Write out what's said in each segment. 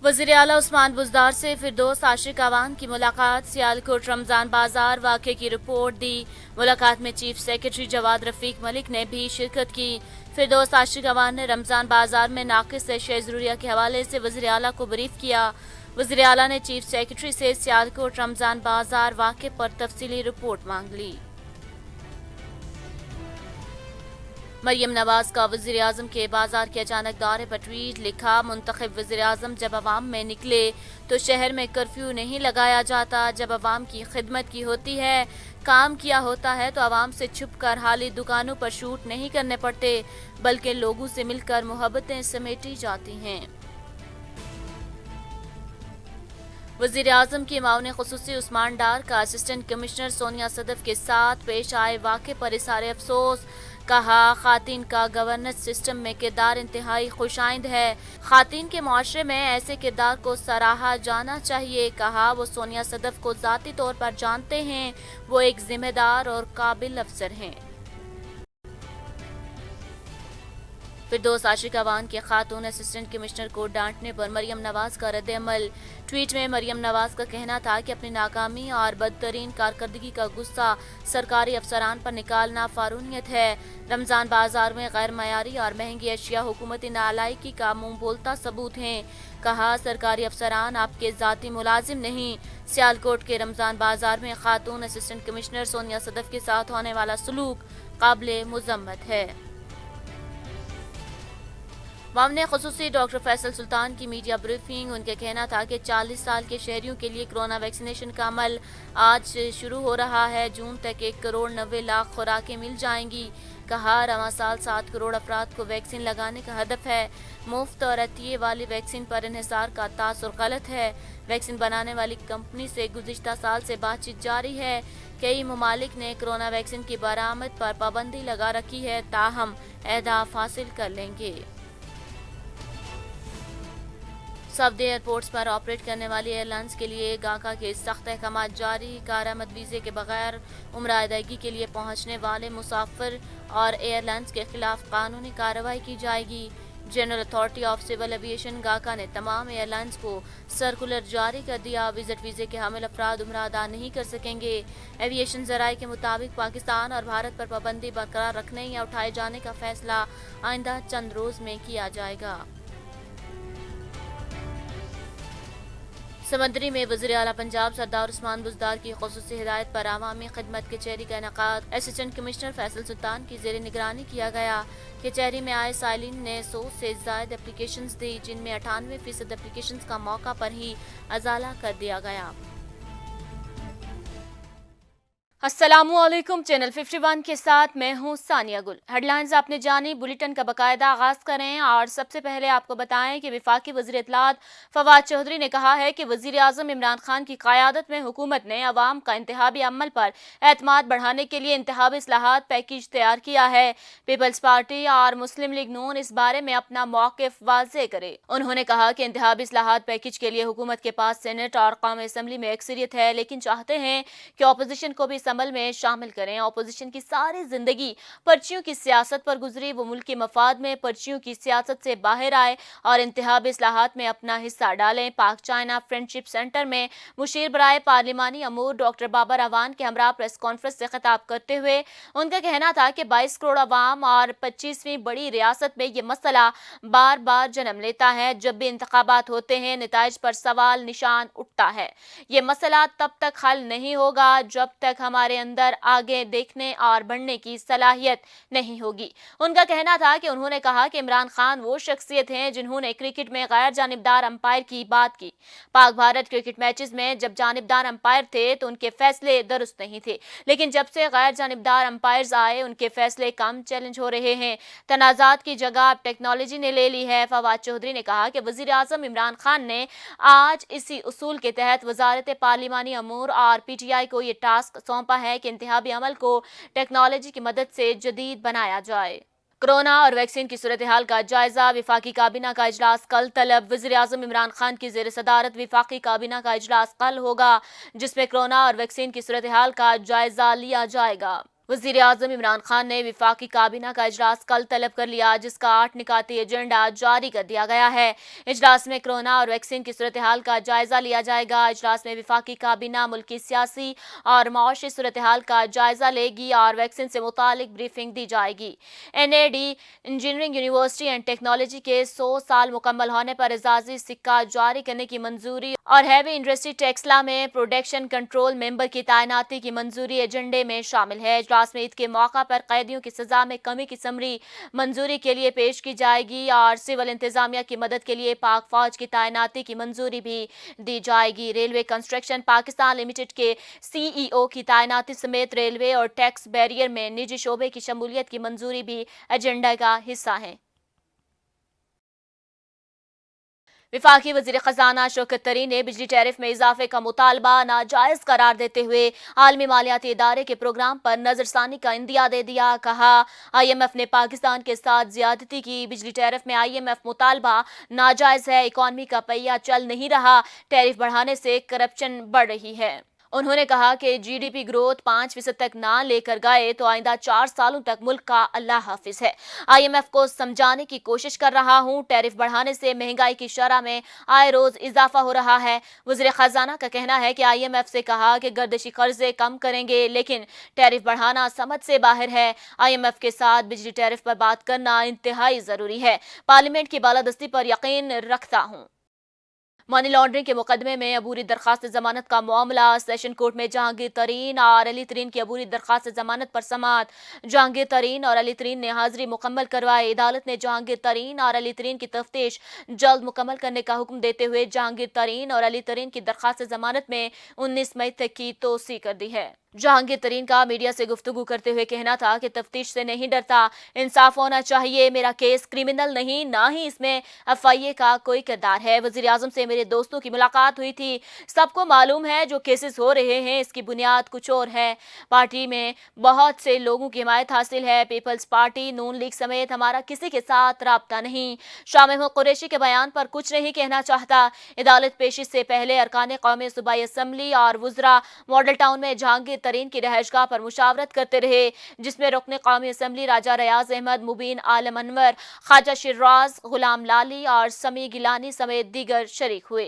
वज़ीर आला उस्मान बुज़दार से फिरदौस आशिक अवान की मुलाकात। सियालकोट रमज़ान बाजार वाक़े की रिपोर्ट दी। मुलाकात में चीफ सेक्रेटरी जवाद रफ़ीक मलिक ने भी शिरकत की। फिरदौस आशिक अवान ने रमज़ान बाजार में नाक़िस अशिया ज़रूरिया के हवाले से वज़ीर आला को ब्रीफ किया। वज़ीर आला ने चीफ सेक्रेटरी से सियालकोट रमज़ान बाजार वाक़े पर तफसीली रिपोर्ट मांग ली। मरियम नवाज का वज़ीर आज़म के बाजार के अचानक दौरे पर ट्वीट लिखा। मुंतखब वज़ीर आज़म जब अवाम में निकले तो शहर में कर्फ्यू नहीं लगाया जाता। जब अवाम की खिदमत की होती है, काम किया होता है तो अवाम से छुप कर हाली दुकानों पर शूट नहीं करने पड़ते, बल्कि लोगों से मिलकर मोहब्बतें समेटी जाती हैं। वज़ीर आज़म की माउन ख़ुसूसी उस्मान डार का असिस्टेंट कमिश्नर सोनिया सदफ के साथ पेश आए वाक़े पर इज़हार अफसोस। कहा, ख़ातीन का गवर्नेंस सिस्टम में किरदार इंतहाई खुशाइंद है। ख़ातीन के मुआशरे में ऐसे किरदार को सराहा जाना चाहिए। कहा, वो सोनिया सदफ को ज़ाती तौर पर जानते हैं। वो एक ज़िम्मेदार और काबिल अफसर हैं। फिरदौस आशिक अवान के खातून असिस्टेंट कमिश्नर को डांटने पर मरियम नवाज का रद्द-ए-अमल। ट्वीट में मरियम नवाज का कहना था कि अपनी नाकामी और बदतरीन कारकर्दगी का गुस्सा सरकारी अफसरान पर निकालना फारूनियत है। रमज़ान बाजार में गैर मयारी और महंगी अशिया हुकूमती नालायकी का मुंह बोलता सबूत हैं। कहा, सरकारी अफसरान आपके ज़ाती मुलाजिम नहीं। सियालकोट के रमज़ान बाजार में खातून असिस्टेंट कमिश्नर सोनिया सदफ के साथ होने वाला सलूक काबिल मुज़म्मत है। मामले ख़ुसूसी डॉक्टर फैसल सुल्तान की मीडिया ब्रीफिंग। उनका कहना था कि 40 साल के शहरियों के लिए कोरोना वैक्सीनेशन का अमल आज शुरू हो रहा है। जून तक 1 करोड़ 90 लाख खुराकें मिल जाएंगी। कहा, रवां साल 7 करोड़ अफराद को वैक्सीन लगाने का हदफ है। मुफ्त और अतिये वाली वैक्सीन पर इन्हिसार का तासुर गलत है। वैक्सीन बनाने वाली कंपनी से गुज़िश्ता साल से बातचीत जारी है। कई ममालिक ने कोरोना वैक्सीन की बरामद पर पाबंदी लगा रखी है, ताहम अहदाफ हासिल कर लेंगे। सऊदी एयरपोर्ट्स पर ऑपरेट करने वाली एयरलाइंस के लिए गाका के सख्त अहकाम जारी। कारामद वीज़े के बगैर उम्रा अदायगी के लिए पहुंचने वाले मुसाफिर और एयरलाइंस के खिलाफ कानूनी कार्रवाई की जाएगी। General authority of civil aviation गाका ने तमाम एयरलाइंस को सर्कुलर जारी कर दिया। विजिट वीज़े के हामिल अफराद उम्रा अदा नहीं कर सकेंगे। एविएशन ज़राए के मुताबिक पाकिस्तान और भारत पर पाबंदी बरकरार रखने या उठाए जाने का फैसला आइंदा चंद रोज़ में किया जाएगा। समंदरी में वज़ीर आला पंजाब सरदार उस्मान बुज़दार की ख़ुसूसी हिदायत पर अवामी खिदमत कचहरी का इनेकाद असिस्टेंट कमिश्नर फैसल सुल्तान की ज़ेर निगरानी किया गया। कचहरी में आए साइलिन ने 100 से ज़ायद एप्लीकेशंस दी, जिनमें 98% एप्लीकेशंस का मौका पर ही अजाला कर दिया गया। अस्सलामुअलैकुम, चैनल 51 के साथ मैं हूं सानिया गुल। हेडलाइंस आपने जानी, बुलेटिन का बाकायदा आगाज करें और सबसे पहले आपको बताएं कि वफाकी वज़ीर इत्तलात फवाद चौधरी ने कहा है कि वज़ीर आज़म इमरान खान की क़यादत में हुकूमत ने अवाम का इंतखाबी अमल पर एतमाद बढ़ाने के लिए इंतखाबी इस्लाहात पैकेज तैयार किया है। पीपल्स पार्टी और मुस्लिम लीग नून इस बारे में अपना मौक़िफ़ वाज़ेह करे। उन्होंने कहा कि इंतखाबी इस्लाहात पैकेज के लिए हुकूमत के पास सेनेट और कौमी असम्बली में अक्सरियत है, लेकिन चाहते हैं कि अपोजिशन को भी अमल में शामिल करें। अपोजिशन की सारी जिंदगी पर्चियों की सियासत पर गुजरी, वो मुल्क के मफाद में पर्चियों की सियासत से बाहर आए और इंतखाबी इस्लाहात में अपना हिस्सा डालें। पाक चाइना फ्रेंडशिप सेंटर में मुशीर बराए पार्लिमानी अमूर डॉक्टर बाबर अवान के हमरा प्रेस कॉन्फ्रेंस से खिताब करते हुए उनका कहना था कि 22 करोड़ अवाम और 25वीं बड़ी रियासत में ये मसला बार बार जन्म लेता है। जब भी इंतखाबात होते हैं, नताइज पर सवाल निशान उठता है। ये मसला तब तक हल नहीं होगा जब तक हमारे अंदर आगे देखने और बढ़ने की सलाहियत नहीं होगी। उनका कहना था कि उन्होंने कहा कि इमरान खान वो शख्सियत हैं जिन्होंने क्रिकेट में गैर जानिबदार अंपायर की बात की। पाक भारत क्रिकेट मैचेस में जब जानिबदार अंपायर थे तो उनके फैसले दुरुस्त नहीं थे, लेकिन जब से गैर जानिबदार अंपायर्स आए उनके फैसले कम चैलेंज हो रहे हैं। तनाज़ात की जगह अब टेक्नोलॉजी ने ले ली है। फवाद चौधरी ने कहा कि वज़ीर आज़म इमरान खान ने आज इसी उसूल के तहत वज़ारत पार्लिमानी अमूर और PTI को ये टास्क सौंपा है कि इंतखाबी अमल को टेक्नोलॉजी की मदद से जदीद बनाया जाए। कोरोना और वैक्सीन की सूरत हाल का जायजा, विफाकी काबीना का इजलास कल तलब। वज़ीर आज़म इमरान खान की ज़ेर सदारत विफाकी काबीना का इजलास कल होगा, जिसमें कोरोना और वैक्सीन की सूरत हाल का जायजा लिया जाएगा। वज़ीर आज़म इमरान खान ने वफाकी काबीना का इजलास कल तलब कर लिया, जिसका 8 निकाती एजेंडा जारी कर दिया गया है। इजलास में कोरोना और वैक्सीन की सूरत हाल का जायजा लिया जाएगा। इजलास में वफाकी काबीना मुल्क की सियासी और माशी सूरत हाल का जायजा लेगी और वैक्सीन से मुतालिक ब्रीफिंग दी जाएगी। NAD engineering university and technology के 100 साल मुकम्मल होने पर एजाजी सिक्का जारी करने की मंजूरी और हैवी इंडस्ट्री टेक्सला में प्रोडक्शन कंट्रोल मेंबर की तैनाती की मंजूरी एजेंडे में शामिल है। इजलास में ईद के मौका पर कैदियों की सजा में कमी की समरी मंजूरी के लिए पेश की जाएगी और सिविल इंतजामिया की मदद के लिए पाक फौज की तैनाती की मंजूरी भी दी जाएगी। रेलवे कंस्ट्रक्शन पाकिस्तान लिमिटेड के CEO की तैनाती समेत रेलवे और टैक्स बैरियर में निजी शोबे की शमूलियत की मंजूरी भी एजेंडा का हिस्सा है। वफाकी वज़ीर ख़जाना शौकत तरीन ने बिजली टैरिफ में इजाफे का मुतालबा नाजायज़ करार देते हुए आलमी मालियाती इदारे के प्रोग्राम पर नज़रसानी का इंदिया दे दिया। कहा, IMF ने पाकिस्तान के साथ ज्यादती की। बिजली टैरिफ में IMF मुतालबा नाजायज़ है। इकॉनमी का पहिया चल नहीं रहा। टैरिफ बढ़ाने से करप्शन बढ़ रही है। उन्होंने कहा कि GDP ग्रोथ 5% तक ना लेकर गए तो आइंदा 4 सालों तक मुल्क का अल्लाह हाफिज है। IMF को समझाने की कोशिश कर रहा हूं। टैरिफ बढ़ाने से महंगाई की शरह में आए रोज इजाफा हो रहा है। वज़ीर खजाना का कहना है कि IMF से कहा कि गर्दिशी कर्जे कम करेंगे, लेकिन टैरिफ बढ़ाना समझ से बाहर है। IMF के साथ बिजली टैरिफ पर बात करना इंतहाई जरूरी है। पार्लियामेंट की बालादस्ती पर यकीन रखता हूं। मनी लॉन्ड्रिंग के मुकदमे में अबूरी दरखास्त जमानत का मामला। सेशन कोर्ट में जहांगीर तरीन और अली तरीन की अबूरी दरखास्त जमानत पर समाअत। जहांगीर तरीन और अली तरीन ने हाजिरी मुकम्मल करवाई। अदालत ने जहांगीर तरीन और अली तरीन की तफ्तीश जल्द मुकम्मल करने का हुक्म देते हुए जहांगीर तरीन और अली तरीन की दरखास्त जमानत में 19 मई तक की तोसी कर दी है। जहांगीर तरीन का मीडिया से गुफ्तगू करते हुए कहना था कि तफ्तीश से नहीं डरता, इंसाफ होना चाहिए। मेरा केस क्रिमिनल नहीं, ना ही इसमें FIA का कोई किरदार है। वजीर आजम से मेरे दोस्तों की मुलाकात हुई थी। सबको मालूम है जो केसेस हो रहे हैं इसकी बुनियाद कुछ और है। पार्टी में बहुत से लोगों की हिमायत हासिल है। पीपल्स पार्टी, नून लीग समेत हमारा किसी के साथ राब्ता नहीं। शाह महमूद कुरैशी के बयान पर कुछ नहीं कहना चाहता। अदालत पेशी से पहले अरकान कौमी सूबाई असम्बली और वुज़रा मॉडल टाउन में जहांगीर तरीन की रहायशगाह पर मुशावरत करते रहे, जिसमें रुकन कौमी असम्बली राजा रियाज अहमद, मुबीन आलम अनवर, ख्वाजा शिर्राज, गुलाम लाली और समी गिलानी समेत दीगर शरीक हुए।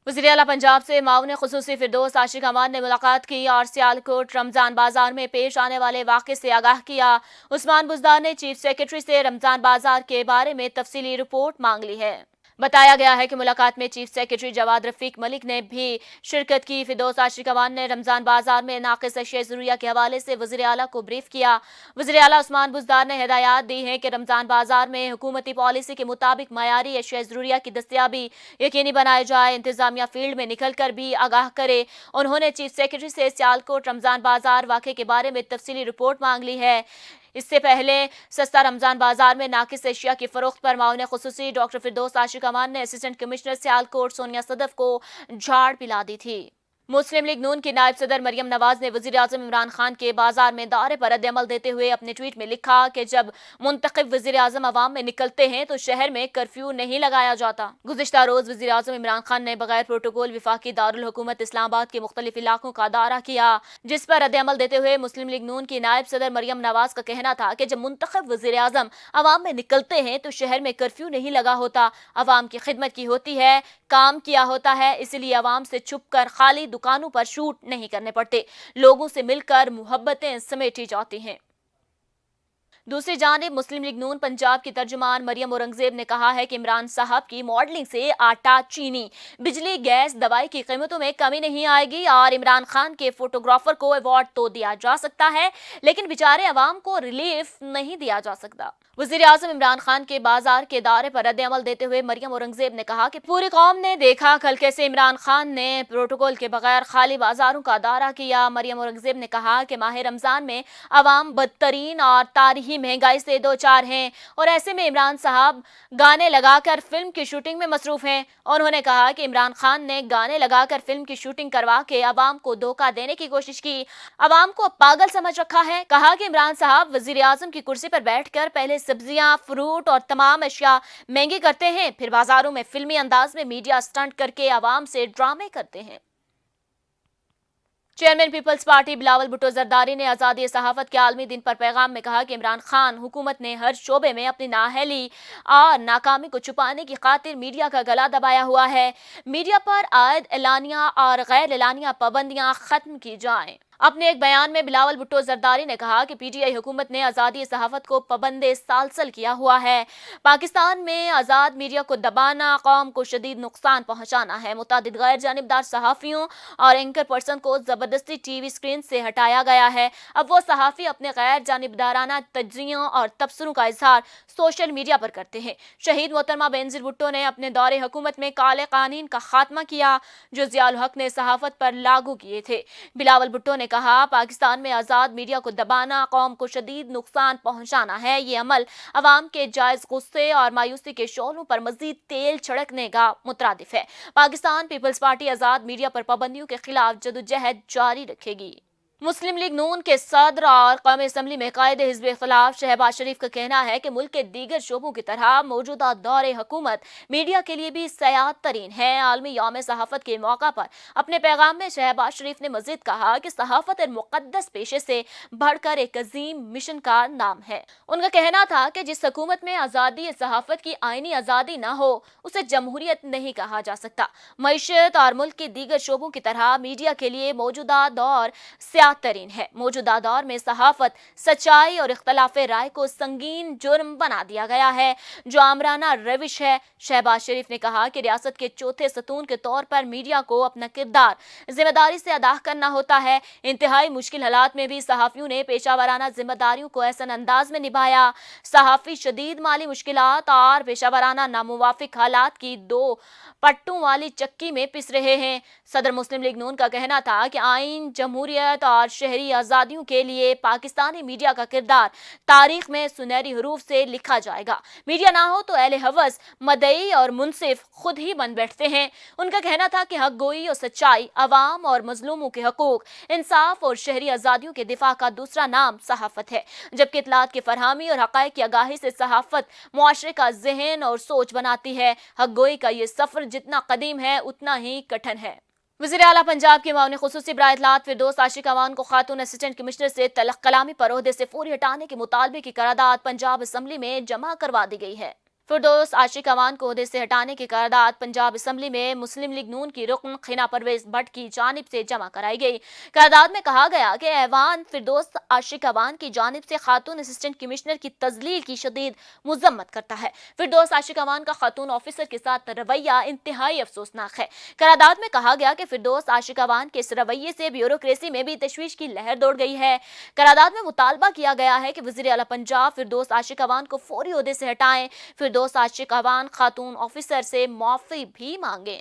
वज़ीर आला पंजाब से माउन खुसूसी फिरदौस आशिक अमान ने मुलाकात की और सियालकोट रमजान बाजार में पेश आने वाले वाक़े से आगाह किया। उस्मान बुज़दार ने चीफ सेक्रेटरी से रमजान बाजार के बारे में तफसीली रिपोर्ट मांग ली है। बताया गया है कि मुलाकात में चीफ सेक्रेटरी जवाद रफीक मलिक ने भी शिरकत की। फिरदौस आशिक अमान ने रमजान बाजार में नाक़िस अशिया ज़रूरिया के हवाले से वज़ीर आला को ब्रीफ किया। वज़ीर आला उस्मान बुज़दार ने हिदायत दी है कि रमजान बाजार में हुकूमती पॉलिसी के मुताबिक मयारी अशिया ज़रूरिया की दस्तियाबी यकीनी बनाई जाए। इंतजामिया फील्ड में निकल कर भी आगाह करे। उन्होंने चीफ सेक्रेटरी से सियालकोट रमजान बाजार वाक़े के बारे में तफसीली रिपोर्ट मांग ली है। इससे पहले सस्ता रमजान बाजार में नाकिस एशिया की फरोख्त पर माउन खुसूसी डॉक्टर फिरदौस आशिक अमान ने असिस्टेंट कमिश्नर सियालकोट सोनिया सदफ को झाड़ पिला दी थी। मुस्लिम लीग नून की नायब सदर मरियम नवाज ने वज़ीर आज़म इमरान खान के बाजार में दौरे पर रद्द-ए-अमल देते हुए अपने ट्वीट में लिखा कि जब मुंतखब वज़ीर आज़म अवाम में निकलते हैं तो शहर में कर्फ्यू नहीं लगाया जाता। गुज़िश्ता रोज वज़ीर आज़म इमरान खान ने बगैर प्रोटोकॉल वफाकी दारुल हुकूमत इस्लामाबाद के मुख्तलिफ इलाकों का दौरा किया, जिस पर रद्द-ए-अमल देते हुए मुस्लिम लीग नून की नायब सदर मरियम नवाज का कहना था कि जब मुंतखब वज़ीर आज़म अवाम में निकलते हैं तो शहर में कर्फ्यू नहीं लगा होता, अवाम की खिदमत की होती है, काम किया होता है, इसलिए अवाम से छुप कर खाली दुकानों पर शूट नहीं करने पड़ते, लोगों से मिलकर मुहब्बतें समेटी जाती हैं। दूसरी जानिब मुस्लिम लीग नून पंजाब की तर्जुमान मरियम औरंगजेब ने कहा है कि इमरान साहब की मॉडलिंग से आटा, चीनी, बिजली, गैस, दवाई की कीमतों में कमी नहीं आएगी और इमरान खान के फोटोग्राफर को अवार्ड तो दिया जा सकता है, लेकिन बेचारे अवाम को रिलीफ नहीं दिया जा सकता। वज़ीर आज़म इमरान खान के बाजार के दौरे पर रद्द-ए-अमल देते हुए मरियम औरंगजेब ने कहा कि पूरी कौम ने देखा कल कैसे इमरान खान ने प्रोटोकॉल के बगैर खाली बाजारों का दौरा किया। मरियम औरंगजेब ने कहा कि माह रमजान में अवाम बदतरीन और तारीखी महंगाई से दो चार हैं और ऐसे में इमरान साहब गाने लगाकर फिल्म की शूटिंग में मसरूफ हैं। उन्होंने कहा कि इमरान खान ने गाने लगाकर फिल्म की शूटिंग करवा के अवाम को धोखा देने की कोशिश की, अवाम को पागल समझ रखा है। कहा कि इमरान साहब वजीर आजम की कुर्सी पर बैठकर पहले सब्जियां, फ्रूट और तमाम अशिया महंगी करते हैं, फिर बाजारों में फिल्मी अंदाज में मीडिया स्टंट करके अवाम से ड्रामे करते हैं। चेयरमैन पीपल्स पार्टी बिलावल भुट्टो जरदारी ने आज़ादी सहाफत के आलमी दिन पर पैगाम में कहा कि इमरान खान हुकूमत ने हर शोबे में अपनी नाअहली और नाकामी को छुपाने की खातिर मीडिया का गला दबाया हुआ है। मीडिया पर आयद एलानिया और गैर एलानिया पाबंदियां खत्म की जाएं। अपने एक बयान में बिलावल भुट्टो जरदारी ने कहा कि पीटीआई हुकूमत ने आज़ादी सहाफत को पाबंदे सालसल किया हुआ है। पाकिस्तान में आज़ाद मीडिया को दबाना कौम को शदीद नुकसान पहुंचाना है। मुतादिद गैर जानिबदार सहाफ़ियों और एंकर पर्सन को ज़बरदस्ती टीवी स्क्रीन से हटाया गया है। अब वो सहाफ़ी अपने गैर जानिबदाराना तज्जियों और तबसरों का इजहार सोशल मीडिया पर करते हैं। शहीद मोहतरमा बेनज़ीर भुट्टो ने अपने दौरे हुकूमत में काले कानून का खात्मा किया जो ज़ियाउल हक ने सहाफत पर लागू किए थे। बिलावल भुट्टो ने कहा, पाकिस्तान में आज़ाद मीडिया को दबाना कौम को शदीद नुकसान पहुंचाना है। ये अमल अवाम के जायज़ गुस्से और मायूसी के शोलों पर मजीद तेल छिड़कने का मुतरादिफ है। पाकिस्तान पीपल्स पार्टी आज़ाद मीडिया पर पाबंदियों के खिलाफ जदोजहद जारी रखेगी। मुस्लिम लीग नून के सदर और कौमी असम्बली में कायदे हिज़्ब इख्तिलाफ शहबाज शरीफ का कहना है कि मुल्क के दीगर शोबों की तरह मौजूदा दौरे हुकूमत मीडिया के लिए भी सयाद तरीन है। आलमी यौम सहाफत के मौका पर अपने पैगाम में शहबाज शरीफ ने मजीद कहा कि सहाफत एक मुकद्दस पेशे से बढ़कर एक अजीम मिशन का नाम है। उनका कहना था कि जिस हुकूमत में आज़ादी सहाफत की आईनी आज़ादी न हो उसे जमहूरियत नहीं कहा जा सकता। मईशत और मुल्क के दीगर शोबों की तरह मीडिया के लिए मौजूदा दौर तरीन है। मौजूदा दौर में सहाफत सच्चाई और इख्तलाफ राय को संगीन जुर्म बना दिया गया है जो आमराना रविश है। शहबाज शरीफ ने कहा कि रियासत के चौथे सतून के तौर पर मीडिया को अपना किरदार जिम्मेदारी से अदा करना होता है। इंतहाई मुश्किल हालात में भी सहाफियों ने पेशावराना जिम्मेदारियों को ऐसा अंदाज में निभाया। सहाफी शदीद माली मुश्किलात और पेशावराना नामुवाफिक हालात की दो पट्टों वाली चक्की में पिस रहे हैं। सदर मुस्लिम लीग नून का कहना था कि आइन, जमहूरियत और शहरी आज़ादियों के लिए पाकिस्तानी मीडिया का किरदार तारीख में सुनहरी हरूफ से लिखा जाएगा। मीडिया ना हो तो अहले हवस, मदई और मुनसिफ खुद ही बन बैठते हैं। उनका कहना था कि हक गोई और सच्चाई, अवाम और मजलूमों के हकूक, इंसाफ और शहरी आज़ादियों के दिफा का दूसरा नाम सहाफत है। जबकि इत्तलात की फरहमी और हक़ाइक़ की आगाही से सहाफत मुआशरे का जहन और सोच बनाती है। हक गोई का ये सफ़र जितना कदीम है उतना ही कठिन है। वज़ीर आला पंजाब के मामले खुसूसी बराए इत्तलात फिरदौस आशिक अवान को खातून असिस्टेंट कमिश्नर से तलख कलामी पर ओहदे से फौरी हटाने के मुतालबे की करारदाद पंजाब असम्बली में जमा करवा दी गई है। फिरदौस आशिक अवान को ओहदे से हटाने की करारदाद पंजाब असम्बली में मुस्लिम लीग नून की रुकन खीना परवेज भट्ट की जानिब से जमा कराई गई। करारदाद में कहा गया कि ऐवान फिरदौस आशिक अवान की जानिब से खातून असिस्टेंट कमिश्नर की तजलील की शदीद मुजम्मत करता है। फिरदौस आशिक अवान का खातून ऑफिसर के साथ रवैया इंतहाई अफसोसनाक है। करारदाद में कहा गया कि फिरदौस आशिक अवान के इस रवैये से ब्यूरोक्रेसी में भी तशवीश की लहर दौड़ गई है। करारदाद में मुतालबा किया गया है कि वज़ीर आला पंजाब फिरदौस आशिक अवान को फौरी ओहदे से हटाएं। फिरदौस आशिक अवान खातून ऑफिसर से माफी भी मांगे।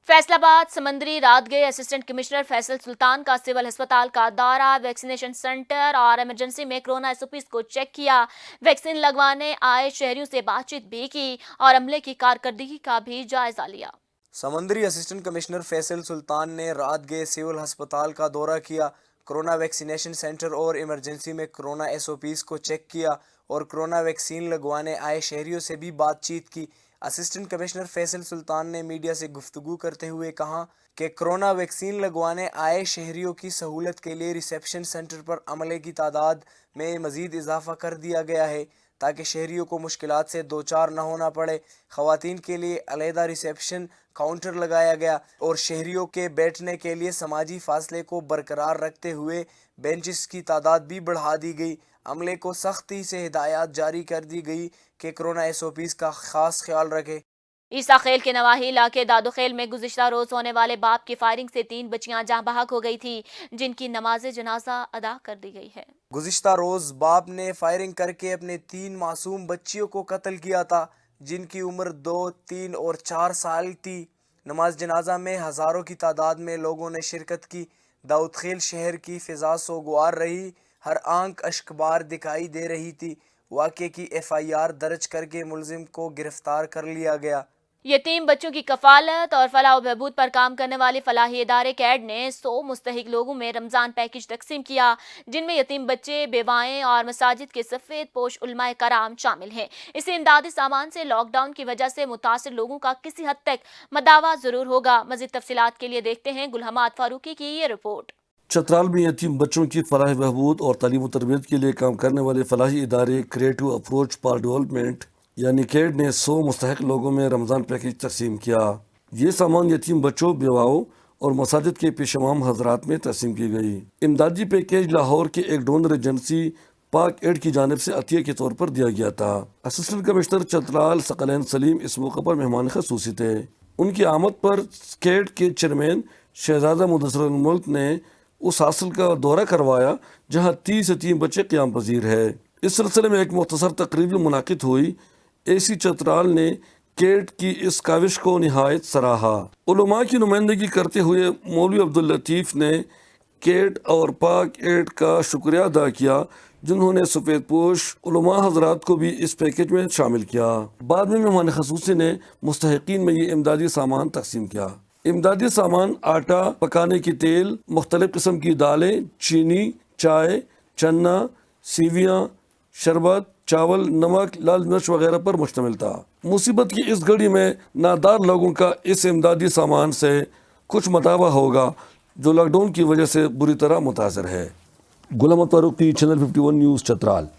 फैसलाबाद समंदरी रात गए असिस्टेंट कमिश्नर फैसल सुल्तान का सिविल अस्पताल का दौरा, वैक्सीनेशन सेंटर और इमरजेंसी में कोरोना एसओपीज को चेक किया। वैक्सीन लगवाने आए शहरियों से बातचीत भी की और अमले की कारकर्दगी का भी जायजा लिया। समंदरी असिस्टेंट कमिश्नर फैसल सुल्तान ने रात गए सिविल अस्पताल का दौरा किया, कोरोना वैक्सीनेशन सेंटर और इमरजेंसी में कोरोना एसओपीज को चेक किया और कोरोना वैक्सीन लगवाने आए शहरियों से भी बातचीत की। असिस्टेंट कमिश्नर फैसल सुल्तान ने मीडिया से गुफ्तगू करते हुए कहा कि कोरोना वैक्सीन लगवाने आए शहरियों की सहूलत के लिए रिसेप्शन सेंटर पर अमले की तादाद में मज़ीद इजाफा कर दिया गया है ताकि शहरियों को मुश्किलात से दो चार न होना पड़े। ख़वातीन के लिए अलहदा रिसेप्शन काउंटर लगाया गया और शहरियों के बैठने के लिए समाजी फासले को बरकरार रखते हुए बेंचेस की तादाद भी बढ़ा दी गई। अमले को सख्ती से हिदायत जारी कर दी गई कि कोरोना एसओपीज़ का खास ख्याल रखे। ईसा खेल के नवाही इलाके दादोखेल में गुज़िश्ता रोज होने वाले बाप की फायरिंग से 3 बच्चियां जहां बहक हो गई थी, जिनकी नमाज जनाजा अदा कर दी गई है। गुज़िश्ता रोज बाप ने फायरिंग करके अपने 3 मासूम बच्चियों को कत्ल किया था, जिनकी उम्र 2, 3 और 4 साल थी। नमाज जनाजा में हज़ारों की तादाद में लोगों ने शिरकत की। दाऊदखेल शहर की फ़िज़ा सोगवार रही, हर आंख अश्कबार दिखाई दे रही थी। वाक़े की FIR दर्ज करके मुलजिम को गिरफ्तार कर लिया गया। यतीम बच्चों की कफालत और फलाह व बहबूद पर काम करने वाले फलाही इदारे कैड ने 100 मुस्तहिक लोगों में रमज़ान पैकेज तकसीम किया, जिनमें यतीम बच्चे, बेवाएं और मसाजिद के सफ़ेद पोश उलमाए कराम शामिल हैं। इसी इमदादी सामान से लॉकडाउन की वजह से मुतासिर लोगों का किसी हद तक मदावा ज़रूर होगा। मज़ीद तफसीलात के लिए देखते हैं गुलहमाद फारूकी की ये रिपोर्ट। चतराल में यतीम बच्चों की फलाह बहबूद और तालीम व तरबियत के लिए काम करने वाले फलाही इदारे क्रिएटिव अप्रोच फॉर डेवलपमेंट यानी कैड ने 100 मुस्तहिक लोगों में रमज़ान पैकेज तकसीम किया। ये सामान यतीम बच्चों, बेवाओं और मसाजिद के पेशवाम हजरात में तकसीम की गई। इमदादी पैकेज लाहौर के एक डोनर एजेंसी पाक एड की जानिब से अतिया के तौर पर दिया गया था। असिस्टेंट कमिश्नर चतराल सकलैन सलीम इस मौके पर मेहमान खसूसी थे। उनकी आमद पर कैड के चेयरमैन शहजादा मुदस्सिर मुल्क ने उस हासिल का दौरा करवाया जहाँ 30 यतीम बच्चे क़याम पजीर है। इस सिलसिले में एक मुख्तसर तकरीब मुनाकिद हुई। AC चतराल ने कैड की इस काविश को निहायत सराहा। उलमा की नुमाइंदगी करते हुए मौलवी अब्दुल लतीफ़ ने कैड और पाक एड का शुक्रिया अदा किया, जिन्होंने सफ़ेद पोश उलमा हजरात को भी इस पैकेज में शामिल किया। बाद में मेहमान खसूसी ने मुस्तहिकीन में ये इमदादी सामान तकसीम किया। इमदादी सामान आटा, पकाने की तेल, मुख्तलिफ किस्म की दालें, चीनी, चाय, चन्ना, सीवियाँ, शरबत, चावल, नमक, लाल मिर्च वगैरह पर मुश्तमिल था। मुसीबत की इस घड़ी में नादार लोगों का इस इमदादी सामान से कुछ मतावा होगा जो लॉकडाउन की वजह से बुरी तरह मुतासर है। गुलाम फारूकी, चैनल 51 न्यूज़, चतराल।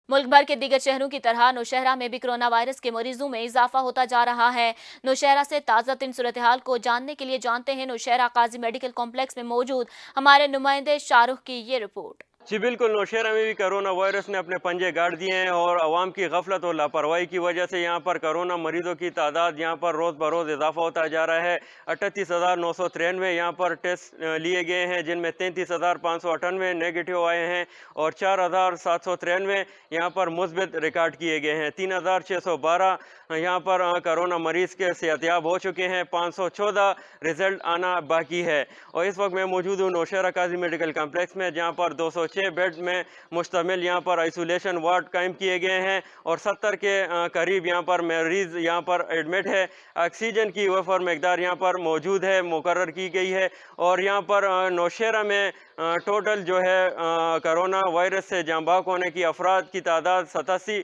मुल्क भर के दीगर शहरों की तरह नौशहरा में भी कोरोना वायरस के मरीजों में इजाफा होता जा रहा है। नौशहरा से ताज़ा तीन सूरत हाल को जानने के लिए जानते हैं नौशहरा काजी मेडिकल कॉम्प्लेक्स में मौजूद हमारे नुमाइंदे शाहरुख की ये रिपोर्ट। जी बिल्कुल, नौशहरा में भी कोरोना वायरस ने अपने पंजे गाड़ दिए हैं और आवाम की गफलत और लापरवाही की वजह से यहाँ पर कोरोना मरीजों की तादाद यहाँ पर रोज़ बरोज़ इजाफा होता जा रहा है। 38,993 यहाँ पर टेस्ट लिए गए हैं, जिनमें 33,598 नेगेटिव आए हैं और 4,793 यहाँ पर मुस्बित रिकॉर्ड किए गए हैं। 3,612 यहाँ पर कोरोना मरीज़ के सेहतयाब हो चुके हैं। 514 रिजल्ट आना बाकी है और इस वक्त मैं मौजूद हूँ नौशहरा काजी मेडिकल कम्प्लेक्स में, जहाँ पर 206 बेड में मुश्तमिल यहाँ पर आइसोलेशन वार्ड कायम किए गए हैं और 70 के करीब यहाँ पर मरीज़ यहाँ पर एडमिट है। ऑक्सीजन की वफर मकदार यहाँ पर मौजूद है, मुकर्रर की गई है और यहाँ पर नौशहरा में टोटल जो है कोरोना वायरस से जाँ बाक होने की अफराद की तादाद 87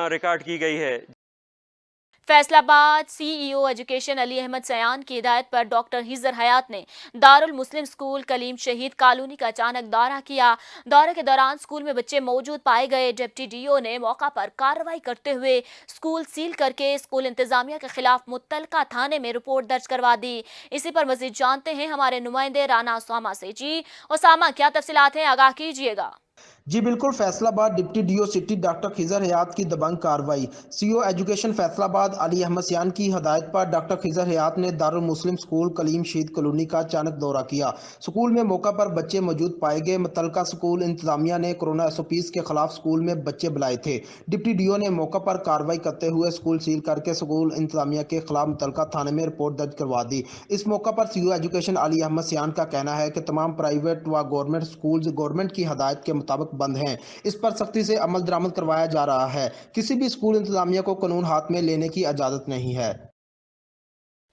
रिकॉर्ड की गई है। फैसलाबाद CEO एजुकेशन अली अहमद सयान की हिदायत पर डॉक्टर हिजर हयात ने दारुल मुस्लिम स्कूल कलीम शहीद कॉलोनी का अचानक दौरा किया। दौरे के दौरान स्कूल में बच्चे मौजूद पाए गए। डिप्टी DO ने मौका पर कार्रवाई करते हुए स्कूल सील करके स्कूल इंतजामिया के खिलाफ मुत्तलका थाने में रिपोर्ट दर्ज करवा दी। इसी पर मजीद जानते हैं हमारे नुमाइंदे राना उसामा से। जी उसामा, क्या तफसीलात हैं, आगाह कीजिएगा। जी बिल्कुल, Faisalabad deputy DO city doctor Khizar Hayat की दबंग कार्रवाई। CEO एजुकेशन फैसलाबाद अली अहमद सयान की हदायत पर डॉक्टर खिजर हयात ने दारुल मुस्लिम स्कूल कलीम शहीद कॉलोनी का अचानक दौरा किया। स्कूल में मौका पर बच्चे मौजूद पाए गए। मुतलका स्कूल इंतजामिया ने कोरोना SOPs के खिलाफ स्कूल में बच्चे बुलाए थे। डिप्टी DO ने मौका पर कार्रवाई करते हुए स्कूल सील करके स्कूल इंतजामिया के खिलाफ मुतलका थाने में रिपोर्ट दर्ज करवा दी। इस मौका पर CEO एजुकेशन अली अहमद सयान का कहना है कि तमाम प्राइवेट व गवर्नमेंट स्कूल गवर्नमेंट की हदायत के मुताबिक बंद हैं। इस पर सख्ती से अमल दरामद करवाया जा रहा है। किसी भी स्कूल इंतजामिया को कानून हाथ में लेने की इजाजत नहीं है।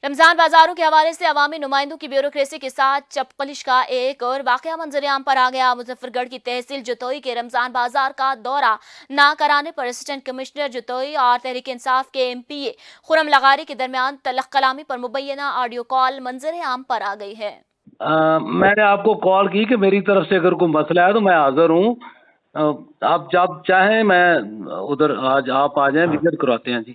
रमजान बाजारों के हवाले से अवामी नुमाइंदों की ब्यूरोक्रेसी के साथ चपकलिश का एक और वाकया मंजर-ए-आम पर आ गया। मुजफ्फरगढ़ की तहसील जतोई के रमजान बाजार का दौरा ना कराने पर असिस्टेंट कमिश्नर जतोई और तहरीक इंसाफ के MPA खुरम लगारी के दरमियान तलख कलामी पर मुबैना ऑडियो कॉल मंजर-ए-आम पर आ गई है। मैंने आपको कॉल की कि मेरी तरफ से अगर कोई मसला है तो मैं हाजिर हूँ। आप जब चाहें मैं उधर आज आप आ जाएं, विजिट करवाते हैं जी।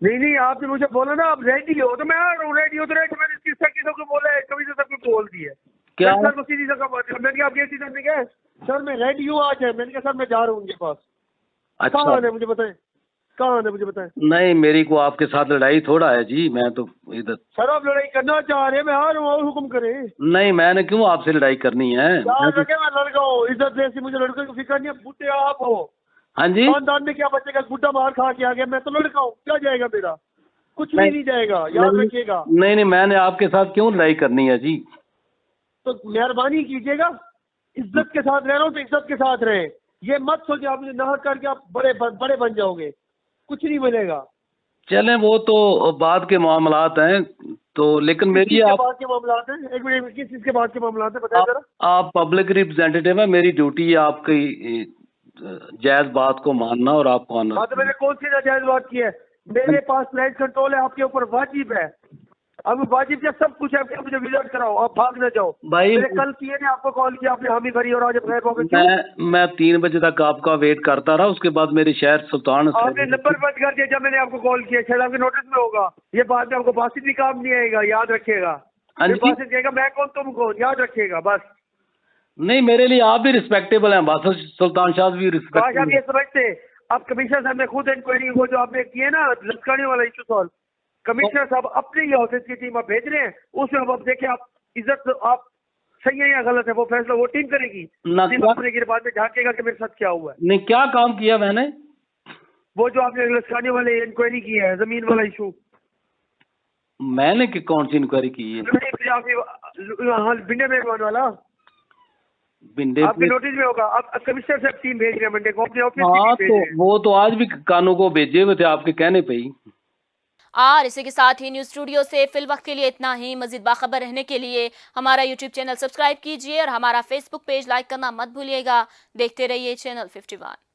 नहीं, आपने मुझे बोला ना आप रेडी हो, तो मैं आ रहा हूँ। रेडी हो तो रेडी, मैंने किसी को बोला है, कभी से सबको बोल दिया क्या सर को सीधी जगह बात मैंने कहा आप ये चीज़ आपने कहा सर मैं रेडी हूँ आज है। मैंने कहा सर मैं जा रहा हूँ उनके पास। अच्छा, कहाँ आना है मुझे बताएं, कहाँ आना है मुझे बताएं। नहीं, मेरी को आपके साथ लड़ाई थोड़ा है जी, मैं तो इधर। सर आप लड़ाई करना चाह रहे हैं, मैं आ रहा हूँ और हुक्म करें। नहीं, मैंने क्यों आपसे लड़ाई करनी है। याद रखें मैं लड़का हूँ, इज्जत जैसी मुझे लड़के की फिक्र नहीं है। बूढ़े आप हो, हाँ जी, खानदान में क्या बचेगा, बुढ़ा मार खा के आ गया। मैं तो लड़का हूँ, क्या जाएगा मेरा, कुछ भी नहीं जाएगा, याद रखिएगा। नहीं, मैंने आपके साथ क्यों लड़ाई करनी है जी। तो मेहरबानी कीजिएगा, इज्जत के साथ रह रहा हूँ तो इज्जत के साथ रहे। ये मत सोचिए आप नहा करके आप बड़े बन जाओगे, कुछ नहीं मिलेगा। चलें वो तो बाद के मामलात हैं, तो लेकिन मेरी किस के आप बाद के मामलात हैं? एक मिनट, किस चीज के बाद के मामलात हैं बताइए जरा। आप पब्लिक रिप्रेजेंटेटिव है, मेरी ड्यूटी है आपकी जायज बात को मानना और आपको आना। हाँ तो मैंने कौन सी नाजायज बात की है? मेरे पास फ्लाइट कंट्रोल है, आपके ऊपर वाजिब है। अब वाजिब क्या सब कुछ है, मुझे विजिट कराओ, आप भाग न जाओ। भाई मैंने कल किए ने आपको कॉल किया, आपने हामी भरी और आज आप गैर मौके क्यों? मैं 3 बजे तक आपका वेट करता रहा, उसके बाद मेरे शहर सुल्तान आपने नंबर बंद कर दिया जब मैंने आपको कॉल किया, शायद आपके नोटिस में होगा। ये बाद में आपको बासित भी काम नहीं आएगा, याद रखिएगा। हाँ फिर जी। बासित कहेगा मैं कौन तुम कौन, याद रखिएगा बस। नहीं, मेरे लिए आप भी रिस्पेक्टेबल हैं, बादशाह सुल्तान शाह भी काश आप रिस्पेक्टेबल। ये समझते, अब कमिश्नर साहब ने खुद इंक्वायरी वो जो आपने किए ना लटकाने वाला इशू सॉल्व, कमिश्नर साहब अपने ही ऑफिस की टीम आप भेज रहे हैं, उसमें अब देखें आप इज्जत आप सही है या गलत है वो फैसला वो टीम करेगी। ना टीम क्या- अपने के बाद में झांकेगा कि मेरे साथ क्या हुआ है। नहीं, क्या काम किया मैंने? वो जो आपने लटकाने वाले इंक्वायरी की है जमीन वाला इशू, मैंने कि कौन सी इंक्वायरी की है? बिंडे मेहमान वाला बिंडे आपके पे- नोटिस में होगा। अब कमिश्नर साहब टीम भेज रहे हैं मंडे को अपने ऑफिस हाँ की तो टीम भेज रहे हैं। वो तो आज भी कानों को भेजे हुए थे आपके कहने पे ही। और इसी के साथ ही न्यूज़ स्टूडियो से फिल वक्त के लिए इतना ही। मजीद बाखबर रहने के लिए हमारा यूट्यूब चैनल सब्सक्राइब कीजिए और हमारा फेसबुक पेज लाइक करना मत भूलिएगा। देखते रहिए चैनल 51।